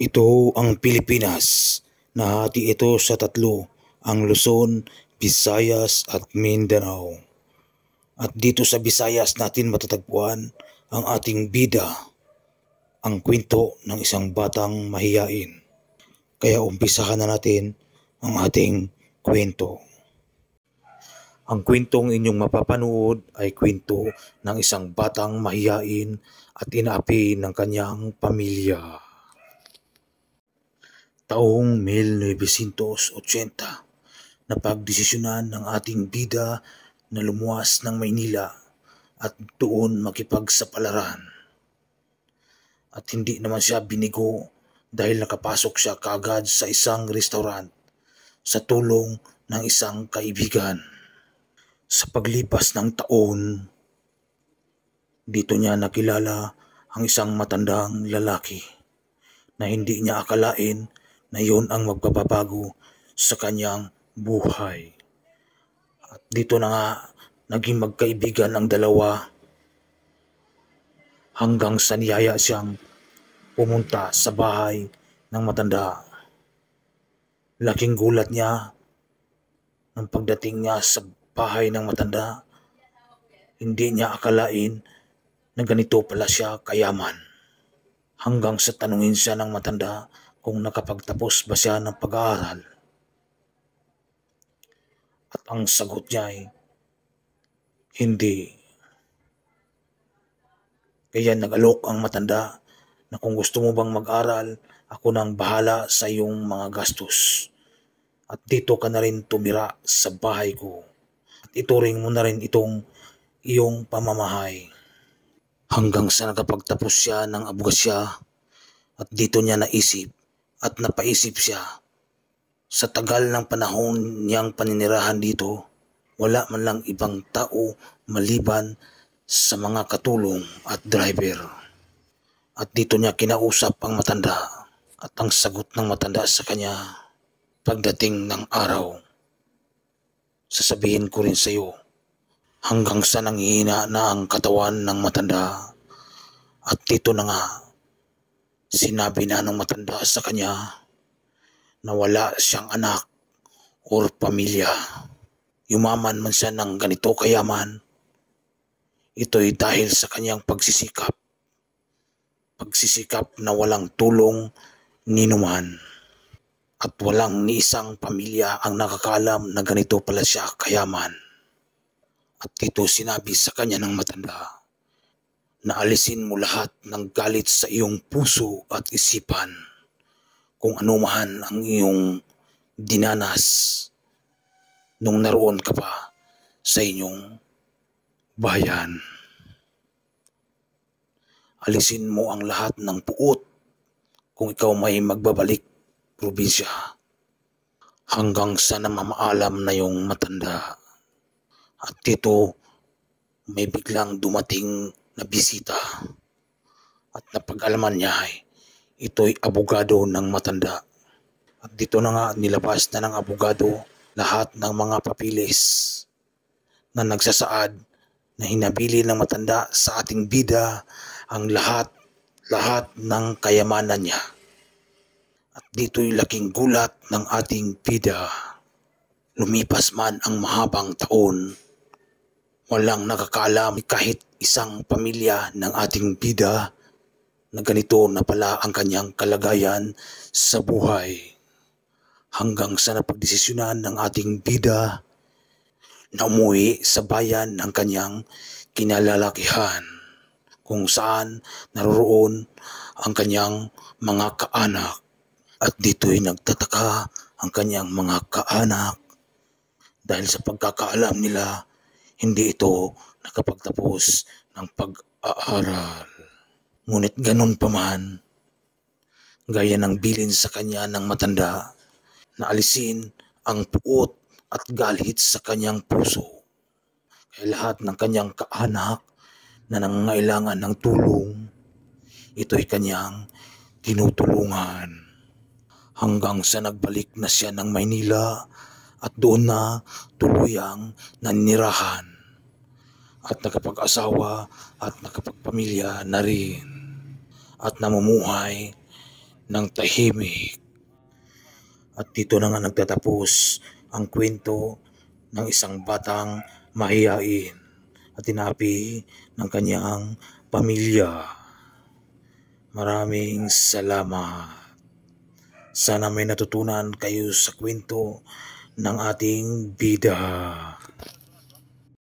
Ito ang Pilipinas. Nahati ito sa tatlo, ang Luzon, Visayas at Mindanao. At dito sa Visayas natin matatagpuan ang ating bida, ang kwento ng isang batang mahiyain. Kaya umpisahan na natin ang ating kwento. Ang kwentong inyong mapapanood ay kwento ng isang batang mahiyain at inaapi ng kanyang pamilya. Taong 1980, napagdesisyonan ng ating bida na lumuwas ng Maynila at doon makipagsapalaran. At hindi naman siya binigo dahil nakapasok siya kaagad sa isang restaurant sa tulong ng isang kaibigan. Sa paglipas ng taon, dito niya nakilala ang isang matandang lalaki na hindi niya akalain na yun ang magpapabago sa kanyang buhay. At dito na nga naging magkaibigan ang dalawa hanggang sa niyaya siyang pumunta sa bahay ng matanda. Laking gulat niya nang pagdating niya sa bahay ng matanda. Hindi niya akalain na ganito pala siya kayaman. Hanggang sa tanungin siya ng matanda kung nakapagtapos ba siya ng pag-aaral. At ang sagot niya ay hindi. Kaya nag-alok ang matanda na kung gusto mo bang mag-aral, ako nang bahala sa iyong mga gastos. At dito ka na rin tumira sa bahay ko. At ituring mo na rin itong iyong pamamahay. Hanggang sa nakapagtapos siya ng abogasya at dito niya naisip at napaisip siya. Sa tagal ng panahon niyang paninirahan dito, wala man lang ibang tao maliban sa mga katulong at driver. At dito niya kinausap ang matanda at ang sagot ng matanda sa kanya, pagdating ng araw, sasabihin ko rin sa iyo. Hanggang sa nanghihina na ang katawan ng matanda. At dito na nga, sinabi na ng matanda sa kanya na wala siyang anak or pamilya. Yumaman man siya ng ganito kayaman, ito'y dahil sa kanyang pagsisikap. Pagsisikap na walang tulong ni numan. At walang ni isang pamilya ang nakakalam na ganito pala siya kayaman. At dito sinabi sa kanya ng matanda na alisin mo lahat ng galit sa iyong puso at isipan kung ano man ang iyong dinanas nung naroon ka pa sa inyong bayan. Alisin mo ang lahat ng puot kung ikaw may magbabalik probinsya. Hanggang sa namamaalam na yung matanda. At dito may biglang dumating na bisita. At napag-alaman niya ay ito'y abogado ng matanda. At dito na nga nilabas na ng abogado lahat ng mga papilis na nagsasaad na hinabili ng matanda sa ating bida ang lahat ng kayamanan niya. At dito'y laking gulat ng ating bida. Lumipas man ang mahabang taon, walang nakakaalam kahit isang pamilya ng ating bida na ganito na pala ang kanyang kalagayan sa buhay. Hanggang sa napagdesisyonan ng ating bida na umuwi sa bayan ng kanyang kinalalakihan kung saan naroroon ang kanyang mga kaanak. At dito'y nagtataka ang kanyang mga kaanak dahil sa pagkakaalam nila hindi ito nakapagtapos ng pag-aaral. Ngunit ganun pa man, gaya ng bilin sa kanya ng matanda, na alisin ang puot at galit sa kanyang puso. Kaya lahat ng kanyang kaanak na nangangailangan ng tulong, ito'y kanyang tinutulungan. Hanggang sa nagbalik na siya ng Maynila at doon na tuluyang nanirahan. At nakapag-asawa at nakapagpamilya na rin. At namumuhay ng tahimik. At dito na nga nagtatapos ang kwento ng isang batang mahiyain at tinapi ng kanyang pamilya. Maraming salamat. Sana may natutunan kayo sa kwento ng ating bida.